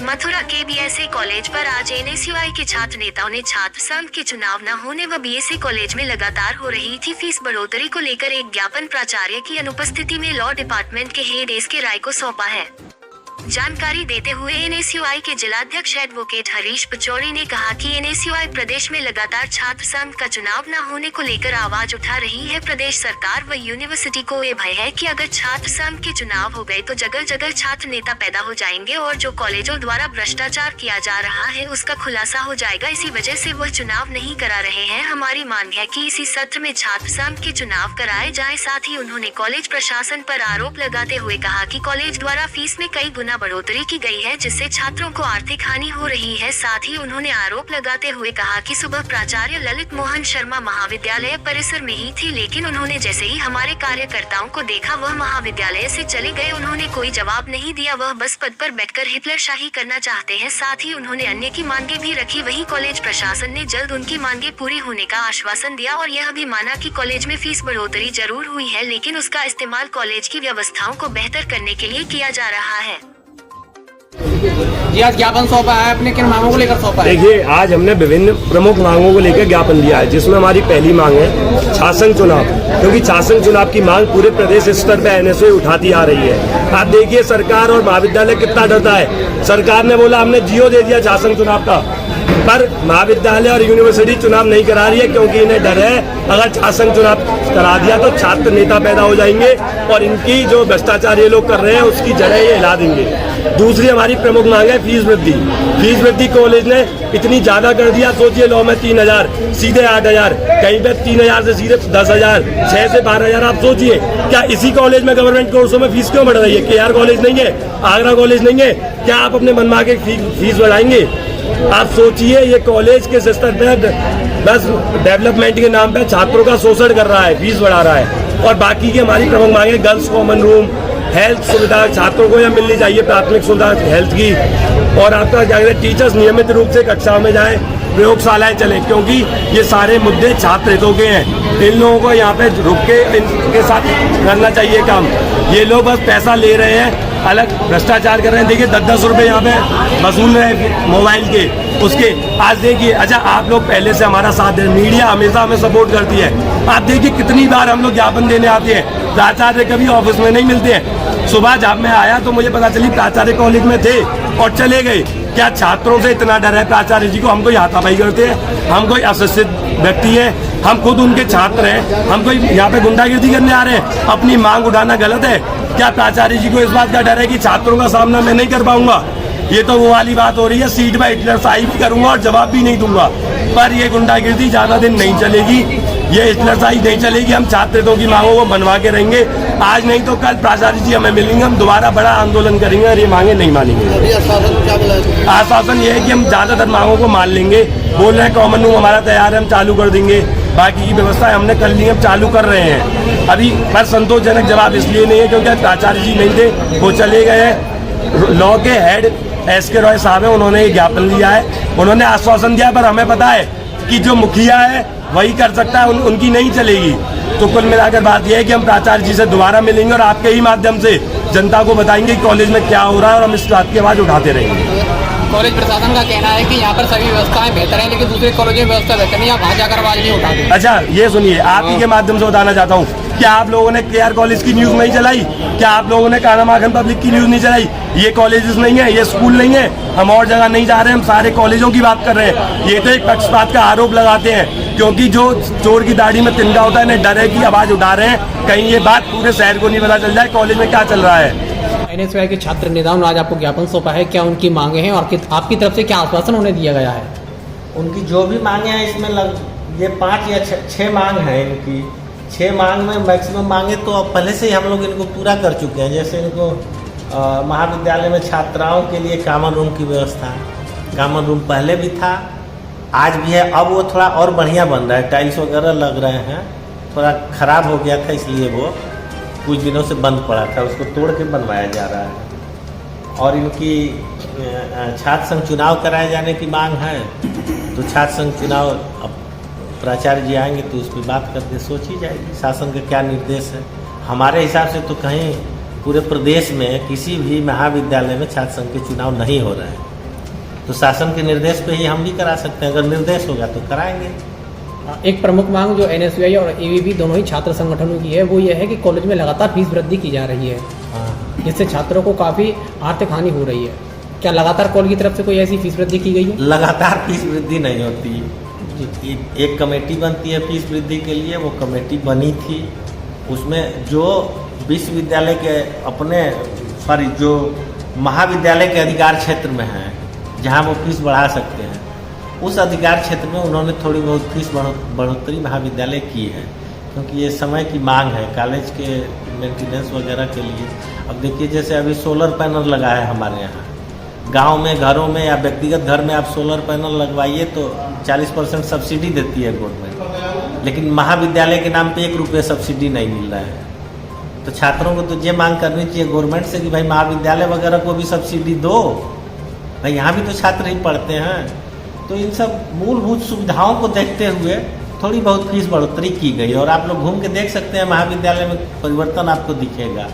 मथुरा के BSA college पर आज एनएसयूआई के छात्र नेताओं ने छात्र संघ के चुनाव न होने व बीएसए कॉलेज में लगातार हो रही थी फीस बढ़ोतरी को लेकर एक ज्ञापन प्राचार्य की अनुपस्थिति में लॉ डिपार्टमेंट के हेड एस के राय को सौंपा है। जानकारी देते हुए एनएसयूआई के जिलाध्यक्ष एडवोकेट हरीश पचौरी ने कहा कि एनएसयूआई प्रदेश में लगातार छात्र संघ का चुनाव न होने को लेकर आवाज उठा रही है। प्रदेश सरकार व यूनिवर्सिटी को ये भय है कि अगर छात्र संघ के चुनाव हो गए तो जगह जगह छात्र नेता पैदा हो जाएंगे और जो कॉलेजों द्वारा भ्रष्टाचार किया जा रहा है उसका खुलासा हो जाएगा। इसी वजह से वह चुनाव नहीं करा रहे हैं। हमारी मांग है कि इसी सत्र में छात्र संघ के चुनाव कराए जाए। साथ ही उन्होंने कॉलेज प्रशासन पर आरोप लगाते हुए कहा कि कॉलेज द्वारा फीस में कई गुना बढ़ोतरी की गई है जिससे छात्रों को आर्थिक हानि हो रही है। साथ ही उन्होंने आरोप लगाते हुए कहा कि सुबह प्राचार्य ललित मोहन शर्मा महाविद्यालय परिसर में ही थी, लेकिन उन्होंने जैसे ही हमारे कार्यकर्ताओं को देखा वह महाविद्यालय से चले गए। उन्होंने कोई जवाब नहीं दिया, वह बस पद पर बैठकर हिटलरशाही करना चाहते हैं। साथ ही उन्होंने अन्य की मांगे भी रखी। वहीं कॉलेज प्रशासन ने जल्द उनकी मांगे पूरी होने का आश्वासन दिया और यह भी माना कि कॉलेज में फीस बढ़ोतरी जरूर हुई है, लेकिन उसका इस्तेमाल कॉलेज की व्यवस्थाओं को बेहतर करने के लिए किया जा रहा है। जी, आज ज्ञापन सौंपा है, अपने किन मांगों को लेकर सौंपा है? देखिए, आज हमने विभिन्न प्रमुख मांगों को लेकर ज्ञापन दिया है, जिसमें हमारी पहली मांग है छात्र संघ चुनाव, क्योंकि छात्र संघ चुनाव की मांग पूरे प्रदेश स्तर पर एनएसयूआई उठाती आ रही है। आप देखिए, सरकार और महाविद्यालय कितना डरता है। सरकार ने बोला हमने जियो दे दिया छात्र संघ चुनाव का, पर महाविद्यालय और यूनिवर्सिटी चुनाव नहीं करा रही है क्योंकि इन्हें डर है अगर छात्र संघ चुनाव करा दिया तो छात्र नेता पैदा हो जाएंगे और इनकी जो भ्रष्टाचार ये लोग कर रहे हैं उसकी जड़ें ये हिला देंगे। दूसरी हमारी प्रमुख मांग है फीस वृद्धि। फीस वृद्धि कॉलेज ने इतनी ज्यादा कर दिया, सोचिए लॉ में 3000 सीधे 8000, कहीं पे 3000 से सीधे 10,000, 6 से 12,000। आप सोचिए क्या इसी कॉलेज में गवर्नमेंट कोर्सों में फीस क्यों बढ़ रही है? KR कॉलेज नहीं है, आगरा कॉलेज नहीं है, क्या आप अपने मनमा के फीस बढ़ाएंगे? आप सोचिए, ये कॉलेज के स्तर पर बस डेवलपमेंट के नाम पे छात्रों का शोषण कर रहा है, फीस बढ़ा रहा है। और बाकी की हमारी प्रमुख मांगे गर्ल्स कॉमन रूम, हेल्थ सुविधा छात्रों को यह मिलनी चाहिए, प्राथमिक सुविधा हेल्थ की। और आपका क्या कहते हैं, टीचर्स नियमित रूप से कक्षाओं में जाएं, प्रयोगशालाएं चले, क्योंकि ये सारे मुद्दे छात्र हितों के हैं। इन लोगों को यहाँ पे रुक के इनके साथ करना चाहिए काम। ये लोग बस पैसा ले रहे हैं, अलग भ्रष्टाचार कर रहे हैं। देखिए 10-10 रुपए यहाँ पे वसूल रहे हैं मोबाइल के उसके। आज देखिए, अच्छा आप लोग पहले से हमारा साथ दे, मीडिया हमेशा हमें सपोर्ट करती है। आप देखिए कितनी बार हम लोग ज्ञापन देने आते हैं, प्राचार्य कभी ऑफिस में नहीं मिलते हैं। सुबह जब मैं आया तो मुझे पता चली प्राचार्य कॉलेज में थे और चले गए। क्या छात्रों से इतना डर है प्राचार्य जी को? हम कोई हाथापाई करते हैं? हम कोई अशिक्षित व्यक्ति है? हम खुद उनके छात्र हैं, हम कोई यहाँ पे गुंडागिर्दी करने आ रहे हैं? अपनी मांग उठाना गलत है क्या? प्राचार्य जी को इस बात का डर है कि छात्रों का सामना मैं नहीं कर पाऊंगा? ये तो वो वाली बात हो रही है, सीट पर हिटलरशाही भी करूंगा और जवाब भी नहीं दूंगा। पर ये गुंडागिर्दी ज्यादा दिन नहीं चलेगी, ये हिटलरशाही नहीं चलेगी। हम छात्रों की मांगों को बनवा के रहेंगे। आज नहीं तो कल प्राचार्य जी हमें मिलेंगे, हम दोबारा बड़ा आंदोलन करेंगे और ये मांगे नहीं मानेंगे। आश्वासन ये है कि हम ज्यादातर मांगों को मान लेंगे। बोल रहे हैं कॉमन रूम हमारा तैयार है, हम चालू कर देंगे। बाकी की व्यवस्था हमने कर ली, हम चालू कर रहे हैं अभी। पर संतोषजनक जवाब इसलिए नहीं है क्योंकि प्राचार्य जी नहीं थे, वो चले गए हैं। लॉ के हेड SK रॉय साहब है, उन्होंने ज्ञापन लिया है, उन्होंने आश्वासन दिया, पर हमें पता है कि जो मुखिया है वही कर सकता है, उनकी नहीं चलेगी। तो कुल मिलाकर बात यह है कि हम प्राचार्य जी से दोबारा मिलेंगे और आपके ही माध्यम से जनता को बताएंगे कि कॉलेज में क्या हो रहा है और हम इस बात की आवाज उठाते रहेंगे। कॉलेज प्रशासन का कहना है कि यहाँ पर सभी व्यवस्थाएं बेहतर हैं, लेकिन दूसरे कॉलेज में व्यवस्था बेहतर नहीं, आप वहाँ जाकर आवाज नहीं उठाते। अच्छा ये सुनिए, आप ही के माध्यम से बताना चाहता हूँ, क्या आप लोगों ने KR कॉलेज की न्यूज नहीं चलाई? क्या आप लोगों ने काला माखन पब्लिक की न्यूज नहीं चलाई? ये कॉलेजेस नहीं है, ये स्कूल नहीं है, हम और जगह नहीं जा रहे हैं, हम सारे कॉलेजों की बात कर रहे हैं। ये तो एक पक्षपात का आरोप लगाते हैं, क्योंकि जो चोर की दाढ़ी में तिनका होता है, इन्हें डर है कि आवाज उठा रहे हैं, कहीं ये बात पूरे शहर को नहीं पता चल जाए कॉलेज में क्या चल रहा है। एनएसयूआई के छात्र नेताओं ने आज आपको ज्ञापन सौंपा है, क्या उनकी मांगे हैं और आपकी तरफ से क्या आश्वासन उन्हें दिया गया है? उनकी जो भी मांगे हैं इसमें ये 5 या 6 मांग है इनकी। 6 मांग में मैक्सिमम मांगे तो अब पहले से ही हम लोग इनको पूरा कर चुके हैं। जैसे इनको महाविद्यालय में छात्राओं के लिए कॉमन रूम की व्यवस्था, कॉमन रूम पहले भी था, आज भी है, अब वो थोड़ा और बढ़िया बन रहा है, टाइल्स वगैरह लग रहे हैं। थोड़ा ख़राब हो गया था इसलिए वो कुछ दिनों से बंद पड़ा था, उसको तोड़ के बनवाया जा रहा है। और इनकी छात्र संघ चुनाव कराए जाने की मांग है, तो छात्र संघ चुनाव अब प्राचार्य जी आएंगे तो उस पर बात करके सोची जाएगी शासन का क्या निर्देश है। हमारे हिसाब से तो कहीं पूरे प्रदेश में किसी भी महाविद्यालय में छात्र संघ के चुनाव नहीं हो रहे हैं। तो शासन के निर्देश पे ही हम भी करा सकते हैं, अगर निर्देश होगा तो कराएंगे। एक प्रमुख मांग जो NSUI और ABP दोनों ही छात्र संगठनों की है वो ये है कि कॉलेज में लगातार फीस वृद्धि की जा रही है, हाँ। जिससे छात्रों को काफ़ी आर्थिक हानि हो रही है। क्या लगातार कॉलेज की तरफ से कोई ऐसी फीस वृद्धि की गई है? लगातार फीस वृद्धि नहीं होती। जी। एक कमेटी बनती है फीस वृद्धि के लिए, वो कमेटी बनी थी, उसमें जो विश्वविद्यालय के जो महाविद्यालय के अधिकार क्षेत्र में हैं, जहां वो फीस बढ़ा सकते हैं, उस अधिकार क्षेत्र में उन्होंने थोड़ी बहुत फीस बढ़ोतरी महाविद्यालय की है, क्योंकि ये समय की मांग है कॉलेज के मेंटेनेंस वगैरह के लिए। अब देखिए जैसे अभी सोलर पैनल लगा है हमारे यहाँ, गांव में घरों में या व्यक्तिगत घर में आप सोलर पैनल लगवाइए तो 40% सब्सिडी देती है गवर्नमेंट, लेकिन महाविद्यालय के नाम पे 1 रुपये सब्सिडी नहीं मिल रहा है। तो छात्रों को तो ये मांग करनी चाहिए गवर्नमेंट से कि भाई महाविद्यालय वगैरह को भी सब्सिडी दो, भाई यहाँ भी तो छात्र ही पढ़ते हैं। तो इन सब मूलभूत सुविधाओं को देखते हुए थोड़ी बहुत फीस बढ़ोतरी की गई, और आप लोग घूम के देख सकते हैं महाविद्यालय में परिवर्तन आपको दिखेगा।